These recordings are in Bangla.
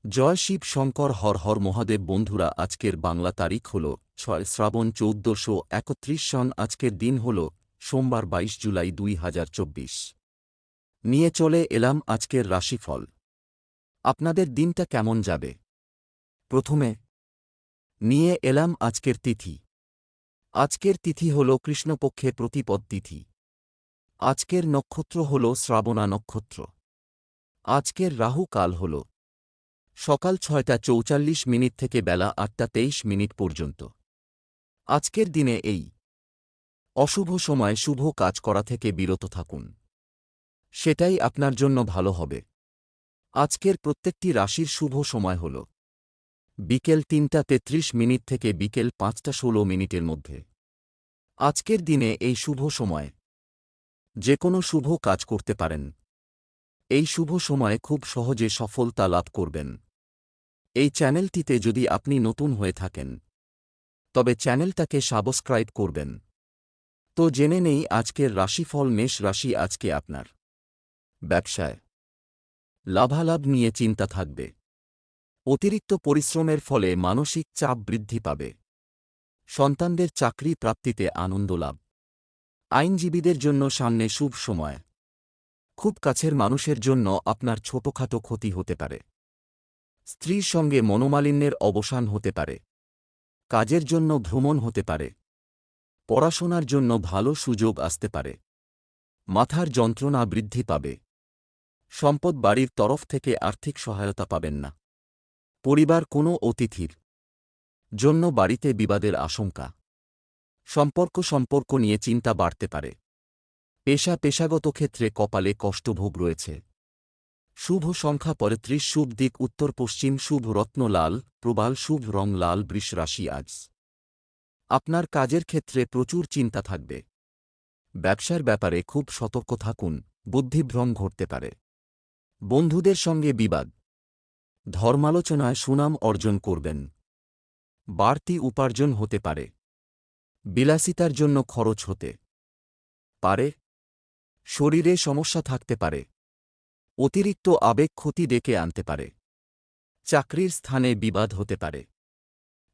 জয় শিব শঙ্কর হর হর মহাদেব। বন্ধুরা, আজকের বাংলা তারিখ হল ৬ শ্রাবণ ১৪৩১ সন। আজকের দিন হল সোমবার ২২ জুলাই ২০২৪। নিয়ে চলে এলাম আজকের রাশিফল। আপনাদের দিনটা কেমন যাবে? প্রথমে নিয়ে এলাম আজকের তিথি। আজকের তিথি হল কৃষ্ণপক্ষে প্রতিপদ তিথি। আজকের নক্ষত্র হল শ্রাবণা নক্ষত্র। আজকের রাহু কাল হল সকাল ৬টা ৪৪ থেকে বেলা ৮টা ২৩ পর্যন্ত। আজকের দিনে এই অশুভ সময় শুভ কাজ করা থেকে বিরত থাকুন, সেটাই আপনার জন্য ভালো হবে। আজকের প্রত্যেকটি রাশির শুভ সময় হল বিকেল ৩টা ৩৩ থেকে বিকেল ৫টা ১৬ মধ্যে। আজকের দিনে এই শুভ সময় যে কোনো শুভ কাজ করতে পারেন। এই শুভ সময়ে খুব সহজে সফলতা লাভ করবেন। এই চ্যানেলটিতে যদি আপনি নতুন হয়ে থাকেন তবে চ্যানেলটাকে সাবস্ক্রাইব করবেন। তো জেনে নেই আজকের রাশিফল। মেষ রাশি, আজকে আপনার ব্যবসায় লাভালাভ নিয়ে চিন্তা থাকবে। অতিরিক্ত পরিশ্রমের ফলে মানসিক চাপ বৃদ্ধি পাবে। সন্তানদের চাকরি প্রাপ্তিতে আনন্দ লাভ। আইনজীবীদের জন্য সামনে শুভ সময়। খুব কাছের মানুষের জন্য আপনার ছোটখাটো ক্ষতি হতে পারে। স্ত্রীর সঙ্গে মনোমালিন্যের অবসান হতে পারে। কাজের জন্য ভ্রমণ হতে পারে। পড়াশোনার জন্য ভালো সুযোগ আসতে পারে। মাথার যন্ত্রণা বৃদ্ধি পাবে। সম্পদ বাড়ির তরফ থেকে আর্থিক সহায়তা পাবেন না। পরিবার কোনো অতিথির জন্য বাড়িতে বিবাদের আশঙ্কা। সম্পর্ক নিয়ে চিন্তা বাড়তে পারে। পেশাগত ক্ষেত্রে কপালে কষ্টভোগ রয়েছে। শুভ সংখ্যা ৩৫। শুভ দিক উত্তর পশ্চিম। শুভ রত্ন লাল, প্রবাল। শুভ রং লাল। বৃষ রাশি, আজ আপনার কাজের ক্ষেত্রে প্রচুর চিন্তা থাকবে। ব্যবসার ব্যাপারে খুব সতর্ক থাকুন, বুদ্ধিভ্রম ঘটতে পারে। বন্ধুদের সঙ্গে বিবাদ। ধর্মালোচনায় সুনাম অর্জন করবেন। বাড়তি উপার্জন হতে পারে। বিলাসিতার জন্য খরচ হতে পারে। শরীরে সমস্যা থাকতে পারে। অতিরিক্ত আবেগ ক্ষতি ডেকে আনতে পারে। চাকরির স্থানে বিবাদ হতে পারে।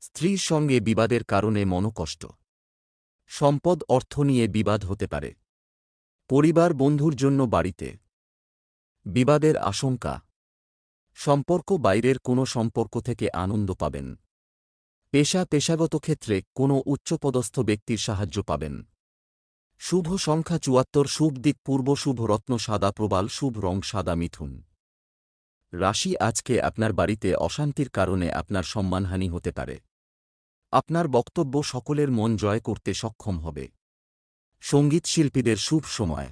স্ত্রীর সঙ্গে বিবাদের কারণে মনোকষ্ট। সম্পদ অর্থ নিয়ে বিবাদ হতে পারে। পরিবার বন্ধুর জন্য বাড়িতে বিবাদের আশঙ্কা। সম্পর্ক বাইরের কোনো সম্পর্ক থেকে আনন্দ পাবেন। পেশাগত ক্ষেত্রে কোনো উচ্চপদস্থ ব্যক্তির সাহায্য পাবেন। শুভ সংখ্যা ৭৪। শুভ দিক পূর্ব। শুভ রত্ন সাদা, প্রবাল। শুভ রং সাদা। মিথুন রাশি, আজকে আপনার বাড়িতে অশান্তির কারণে আপনার সম্মানহানি হতে পারে। আপনার বক্তব্য সকলের মন জয় করতে সক্ষম হবে। সঙ্গীত শিল্পীদের শুভ সময়।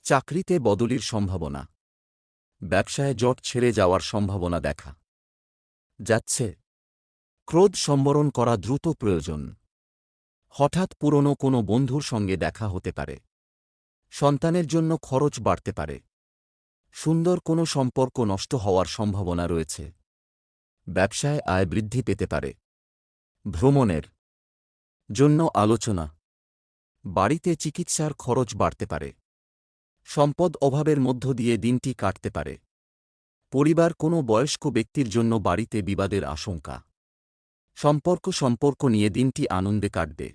চাকরিতে বদলির সম্ভাবনা। ব্যবসায় জট ছেড়ে যাওয়ার সম্ভাবনা দেখা যাচ্ছে। ক্রোধ সম্বরণ করা দ্রুত প্রয়োজন। হঠাৎ পুরনো কোনো বন্ধুর সঙ্গে দেখা হতে পারে। সন্তানের জন্য খরচ বাড়তে পারে। সুন্দর কোনো সম্পর্ক নষ্ট হওয়ার সম্ভাবনা রয়েছে। ব্যবসায় আয় বৃদ্ধি পেতে পারে। ভ্রমণের জন্য আলোচনা। বাড়িতে চিকিৎসার খরচ বাড়তে পারে। সম্পদ অভাবের মধ্য দিয়ে দিনটি কাটতে পারে। পরিবার কোনো বয়স্ক ব্যক্তির জন্য বাড়িতে বিবাদের আশঙ্কা। সম্পর্ক নিয়ে দিনটি আনন্দে কাটবে।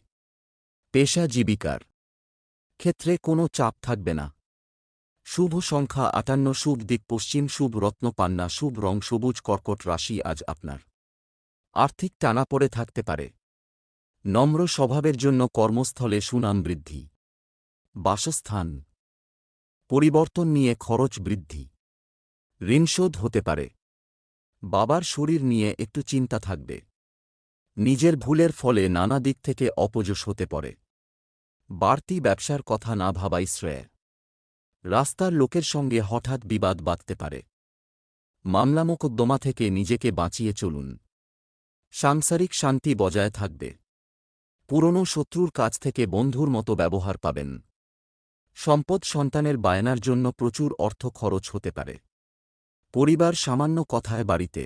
পেশা জীবিকার ক্ষেত্রে কোনো চাপ থাকবে না। শুভ সংখ্যা ৫৮। শুভ দিক পশ্চিম। শুভ রত্ন পান্না। শুভ রং সবুজ। কর্কট রাশি, আজ আপনার আর্থিক টানাপড়ে থাকতে পারে। নম্র স্বভাবের জন্য কর্মস্থলে সুনাম বৃদ্ধি। বাসস্থান পরিবর্তন নিয়ে খরচ বৃদ্ধি। ঋণশোধ হতে পারে। বাবার শরীর নিয়ে একটু চিন্তা থাকবে। নিজের ভুলের ফলে নানা দিক থেকে অপযশ হতে পারে। বাড়তি ব্যবসার কথা না ভাবাই শ্রেয়। রাস্তার লোকের সঙ্গে হঠাৎ বিবাদ বাঁধতে পারে। মামলা মোকদ্দমা থেকে নিজেকে বাঁচিয়ে চলুন। সাংসারিক শান্তি বজায় থাকবে। পুরনো শত্রুর কাছ থেকে বন্ধুর মতো ব্যবহার পাবেন। সম্পদ সন্তানের বায়নার জন্য প্রচুর অর্থ খরচ হতে পারে। পরিবার সামান্য কথায় বাড়িতে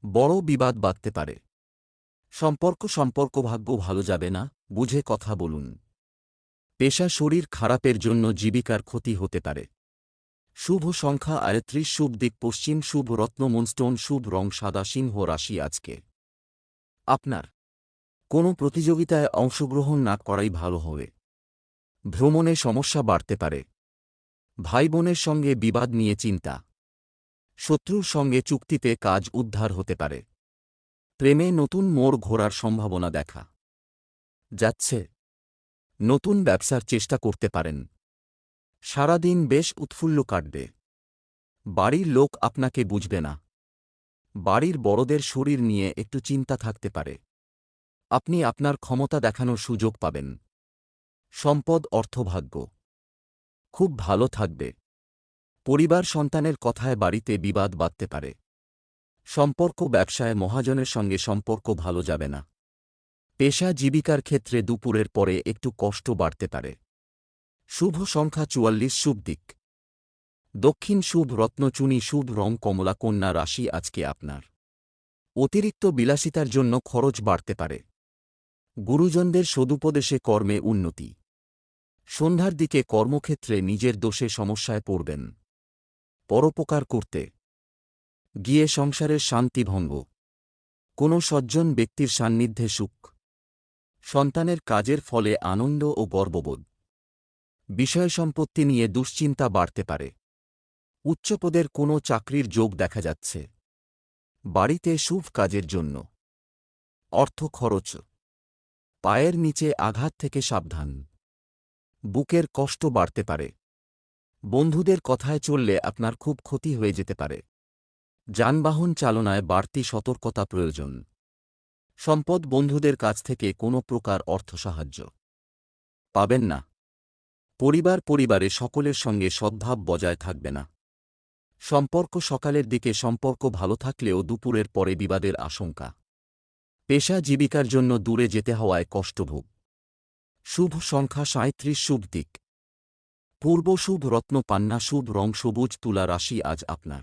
বড় বিবাদ বাঁধতে পারে। সম্পর্ক ভাগ্য ভালো যাবে না, বুঝে কথা বলুন। পেশা শরীর খারাপের জন্য জীবিকার ক্ষতি হতে পারে। শুভ সংখ্যা ৩৮, শুভ দিক পশ্চিম, শুভ রত্ন মুনস্টোন, শুভ রং সাদা। সিংহ রাশি আজকে আপনার কোনো প্রতিযোগিতায় অংশগ্রহণ না করাই ভালো হবে। ভ্রমণে সমস্যা বাড়তে পারে। ভাই বোনের সঙ্গে বিবাদ নিয়ে চিন্তা। শত্রুর সঙ্গে চুক্তিতে কাজ উদ্ধার হতে পারে। প্রেমে নতুন মোড় ঘোরার সম্ভাবনা দেখা যাচ্ছে। নতুন ব্যবসার চেষ্টা করতে পারেন। সারাদিন বেশ উৎফুল্ল কাটবে। বাড়ির লোক আপনাকে বুঝবে না। বাড়ির বড়দের শরীর নিয়ে একটু চিন্তা থাকতে পারে। আপনি আপনার ক্ষমতা দেখানোর সুযোগ পাবেন। সম্পদ অর্থভাগ্য খুব ভালো থাকবে। পরিবার সন্তানের কথায় বাড়িতে বিবাদ বাধতে পারে। সম্পর্ক ব্যবসায় মহাজনের সঙ্গে সম্পর্ক ভালো যাবে না। পেশা জীবিকার ক্ষেত্রে দুপুরের পরে একটু কষ্ট বাড়তে পারে। শুভ সংখ্যা ৪৪, শুভ দিক দক্ষিণ, শুভ রত্ন চুনি, শুভ রং কমলা। কন্যা রাশি আজকে আপনার অতিরিক্ত বিলাসিতার জন্য খরচ বাড়তে পারে। গুরুজনদের সদুপদেশে কর্মে উন্নতি। সন্ধ্যার দিকে কর্মক্ষেত্রে নিজের দোষে সমস্যায় পড়বেন। পরোপকার করতে গিয়ে সংসারের শান্তি ভঙ্গ। কোনো সজ্জন ব্যক্তির সান্নিধ্যে সুখ। সন্তানের কাজের ফলে আনন্দ ও গর্ববোধ। বিষয় সম্পত্তি নিয়ে দুশ্চিন্তা বাড়তে পারে। উচ্চপদের কোনো চাকরির যোগ দেখা যাচ্ছে। বাড়িতে শুভ কাজের জন্য অর্থ খরচ। পায়ের নিচে আঘাত থেকে সাবধান। বুকের কষ্ট বাড়তে পারে। বন্ধুদের কথায় চললে আপনার খুব ক্ষতি হয়ে যেতে পারে। যানবাহন চালনায় বাড়তি সতর্কতা প্রয়োজন। সম্পদ বন্ধুদের কাছ থেকে কোনো প্রকার অর্থ সাহায্য পাবেন না। পরিবারে সকলের সঙ্গে সদ্ভাব বজায় থাকবে না। সম্পর্ক সকালের দিকে সম্পর্ক ভালো থাকলেও দুপুরের পরে বিবাদের আশঙ্কা। পেশা জীবিকার জন্য দূরে যেতে হওয়ায় কষ্টভোগ। শুভ সংখ্যা ৩৭, শুভ দিক পূর্ব, শুভ রত্ন পান্না, শুভ রং সবুজ। তুলা রাশি আজ আপনার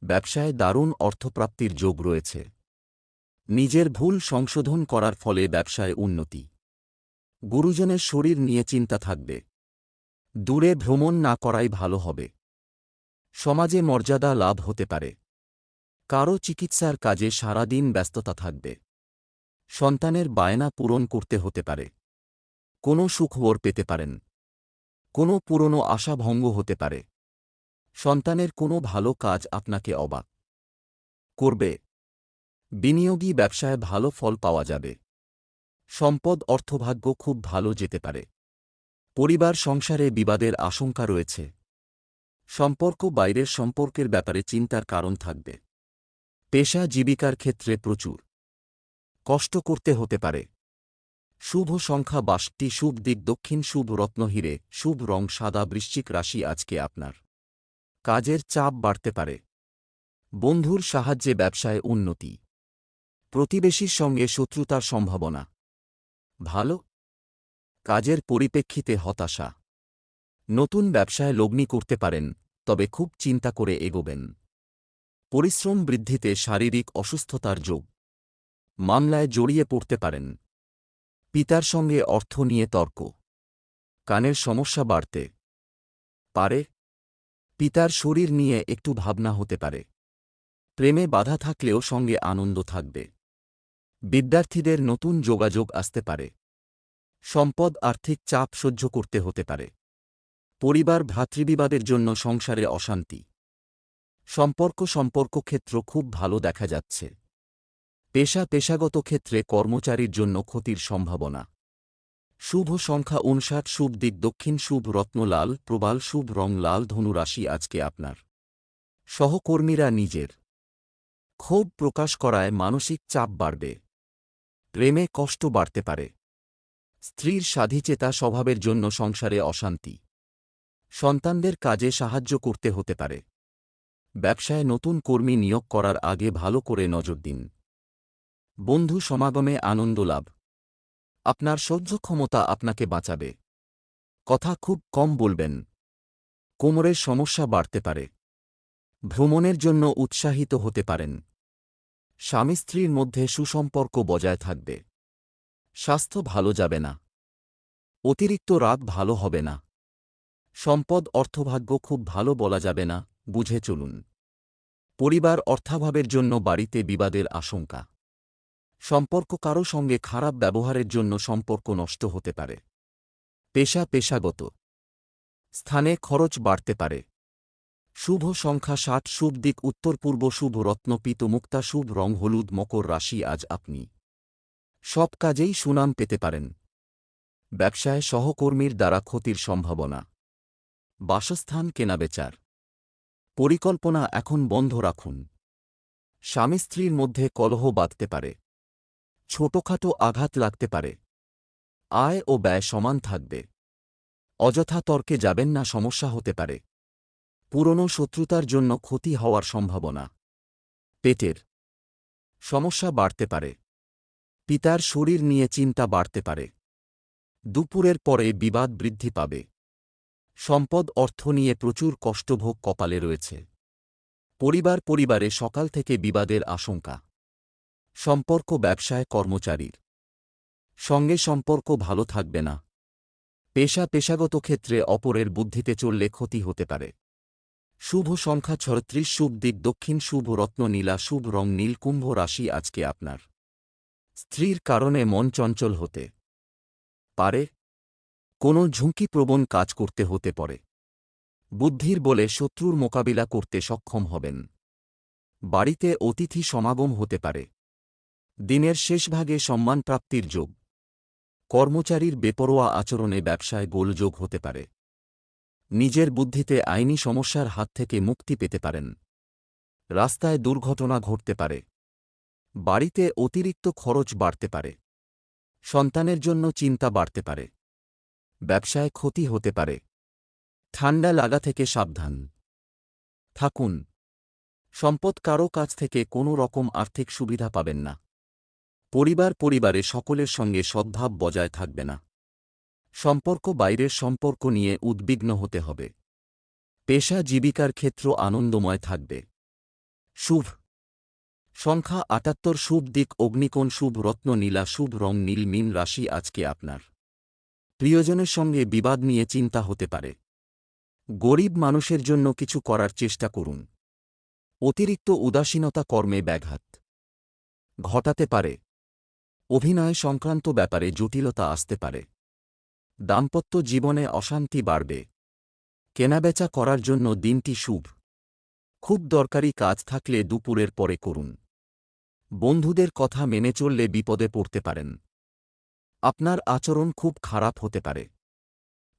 ব্যবসায় দারুণ অর্থপ্রাপ্তির যোগ রয়েছে। নিজের ভুল সংশোধন করার ফলে ব্যবসায় উন্নতি। গুরুজনের শরীর নিয়ে চিন্তা থাকবে। দূরে ভ্রমণ না করাই ভালো হবে। সমাজে মর্যাদা লাভ হতে পারে। কারও চিকিৎসার কাজে সারাদিন ব্যস্ততা থাকবে। সন্তানের বায়না পূরণ করতে হতে পারে। কোনো সুখবর পেতে পারেন। কোনো পুরনো আশা ভঙ্গ হতে পারে। সন্তানের কোনো ভালো কাজ আপনাকে অবাক করবে। বিনিয়োগী ব্যবসায় ভালো ফল পাওয়া যাবে। সম্পদ অর্থভাগ্য খুব ভালো যেতে পারে। পরিবার সংসারে বিবাদের আশঙ্কা রয়েছে। সম্পর্ক বাইরের সম্পর্কের ব্যাপারে চিন্তার কারণ থাকবে। পেশা জীবিকার ক্ষেত্রে প্রচুর কষ্ট করতে হতে পারে। শুভ সংখ্যা ৬২, শুভ দিক দক্ষিণ, শুভ রত্ন হীরে, শুভ রং সাদা। বৃশ্চিক রাশি আজকে আপনার কাজের চাপ বাড়তে পারে। বন্ধুর সাহায্যে ব্যবসায় উন্নতি। প্রতিবেশীর সঙ্গে শত্রুতার সম্ভাবনা ভালো। কাজের পরিপ্রেক্ষিতে হতাশা। নতুন ব্যবসায় লগ্নি করতে পারেন, তবে খুব চিন্তা করে এগোবেন। পরিশ্রম বৃদ্ধিতে শারীরিক অসুস্থতার যোগ। মামলায় জড়িয়ে পড়তে পারেন। পিতার সঙ্গে অর্থ নিয়ে তর্ক। কানের সমস্যা বাড়তে পারে। পিতার শরীর নিয়ে একটু ভাবনা হতে পারে। প্রেমে বাধা থাকলেও সঙ্গে আনন্দ থাকবে। বিদ্যার্থীদের নতুন যোগাযোগ আসতে পারে। সম্পদ আর্থিক চাপ সহ্য করতে হতে পারে। পরিবার ভ্রাতৃবিবাদের জন্য সংসারে অশান্তি। সম্পর্ক ক্ষেত্র খুব ভালো দেখা যাচ্ছে। পেশাগত ক্ষেত্রে কর্মচারীর জন্য ক্ষতির সম্ভাবনা। শুভ সংখ্যা ৫৯, শুভ দিক দক্ষিণ, শুভ রত্ন লাল প্রবাল, শুভ রং লাল। ধনু রাশি আজকে আপনার সহকর্মীরা নিজের ক্ষোভ প্রকাশ করায় মানসিক চাপ বাড়বে। প্রেমে কষ্ট বাড়তে পারে। স্ত্রীর স্বাধিচেতা স্বভাবের জন্য সংসারে অশান্তি। সন্তানদের কাজে সাহায্য করতে হতে পারে। ব্যবসায় নতুন কর্মী নিয়োগ করার আগে ভালো করে নজর দিন। বন্ধু সমাগমে আনন্দ লাভ। আপনার সহ্য ক্ষমতা আপনাকে বাঁচাবে। কথা খুব কম বলবেন। কোমরের সমস্যা বাড়তে পারে। ভ্রমণের জন্য উৎসাহিত হতে পারেন। স্বামী স্ত্রীর মধ্যে সুসম্পর্ক বজায় থাকবে। স্বাস্থ্য ভালো যাবে না। অতিরিক্ত রাত ভালো হবে না। সম্পদ অর্থভাগ্য খুব ভালো বলা যাবে না, বুঝে চলুন। পরিবার অর্থাভাবের জন্য বাড়িতে বিবাদের আশঙ্কা। সম্পর্ক কারো সঙ্গে খারাপ ব্যবহারের জন্য সম্পর্ক নষ্ট হতে পারে। পেশাগত স্থানে খরচ বাড়তে পারে। শুভ সংখ্যা 60, শুভ দিক উত্তর পূর্ব, শুভ রত্ন পীত মুক্তা, শুভ রং হলুদ। মকর রাশি, আজ আপনি সব কাজেই সুনাম পেতে পারেন। ব্যবসায় সহকর্মীর দ্বারা ক্ষতির সম্ভাবনা। বাসস্থান কেনাবেচার পরিকল্পনা এখন বন্ধ রাখুন। স্বামী স্ত্রীর মধ্যে কলহ বাধতে পারে। ছোটখাটো আঘাত লাগতে পারে। আয় ও ব্যয় সমান থাকবে। অযথা তর্কে যাবেন না, সমস্যা হতে পারে। পুরনো শত্রুতার জন্য ক্ষতি হওয়ার সম্ভাবনা। পেটের সমস্যা বাড়তে পারে। পিতার শরীর নিয়ে চিন্তা বাড়তে পারে। দুপুরের পরে বিবাদ বৃদ্ধি পাবে। সম্পদ অর্থ নিয়ে প্রচুর কষ্টভোগ কপালে রয়েছে। পরিবারে সকাল থেকে বিবাদের আশঙ্কা। সম্পর্ক ব্যবসায় কর্মচারীর সঙ্গে সম্পর্ক ভালো থাকবে না। পেশাগত ক্ষেত্রে অপরের বুদ্ধিতে চললে ক্ষতি হতে পারে। শুভ সংখ্যা 36, শুভ দিক দক্ষিণ, শুভ রত্ন নীলা, শুভ রং নীল। কুম্ভ রাশি, আজকে আপনার স্ত্রীর কারণে মন চঞ্চল হতে পারে। কোনো ঝুঁকিপ্রবণ কাজ করতে হতে পারে। বুদ্ধির বলে শত্রুর মোকাবিলা করতে সক্ষম হবেন। বাড়িতে অতিথি সমাগম হতে পারে। দিনের শেষভাগে সম্মানপ্রাপ্তির যোগ। কর্মচারীর বেপরোয়া আচরণে ব্যবসায় গোলযোগ হতে পারে। নিজের বুদ্ধিতে আইনি সমস্যার হাত থেকে মুক্তি পেতে পারেন। রাস্তায় দুর্ঘটনা ঘটতে পারে। বাড়িতে অতিরিক্ত খরচ বাড়তে পারে। সন্তানের জন্য চিন্তা বাড়তে পারে। ব্যবসায় ক্ষতি হতে পারে। ঠান্ডা লাগা থেকে সাবধান থাকুন। সম্পদ কারও কাছ থেকে কোনো রকম আর্থিক সুবিধা পাবেন না। পরিবারে সকলের সঙ্গে সদ্ভাব বজায় থাকবে না। সম্পর্ক বাইরের সম্পর্ক নিয়ে উদ্বিগ্ন হতে হবে। পেশা জীবিকার ক্ষেত্র আনন্দময় থাকবে। শুভ সংখ্যা 78, শুভ দিক অগ্নিকোণ, শুভ রত্ন নীলা, শুভ রং নীল। মীন রাশি, আজকে আপনার প্রিয়জনের সঙ্গে বিবাদ নিয়ে চিন্তা হতে পারে। গরিব মানুষের জন্য কিছু করার চেষ্টা করুন। অতিরিক্ত উদাসীনতা কর্মে ব্যাঘাত ঘটাতে পারে। অভিনয় সংক্রান্ত ব্যাপারে জটিলতা আসতে পারে। দাম্পত্য জীবনে অশান্তি বাড়বে। কেনাবেচা করার জন্য দিনটি শুভ। খুব দরকারি কাজ থাকলে দুপুরের পরে করুন। বন্ধুদের কথা মেনে চললে বিপদে পড়তে পারেন। আপনার আচরণ খুব খারাপ হতে পারে।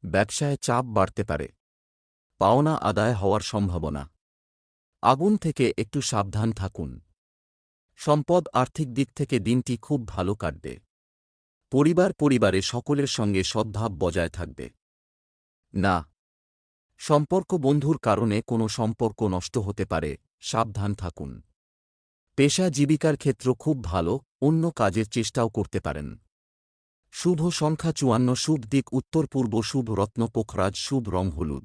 ব্যবসায় চাপ বাড়তে পারে। পাওনা আদায় হওয়ার সম্ভাবনা। আগুন থেকে একটু সাবধান থাকুন। সম্পদ আর্থিক দিক থেকে দিনটি খুব ভালো কাটবে। পরিবারে সকলের সঙ্গে সদ্ভাব বজায় থাকবে না। সম্পর্ক বন্ধুর কারণে কোনো সম্পর্ক নষ্ট হতে পারে, সাবধান থাকুন। পেশা জীবিকার ক্ষেত্র খুব ভালো, অন্য কাজের চেষ্টাও করতে পারেন। শুভ সংখ্যা 54, শুভ দিক উত্তর পূর্ব, শুভ রত্ন পোখরাজ, শুভ রং হলুদ।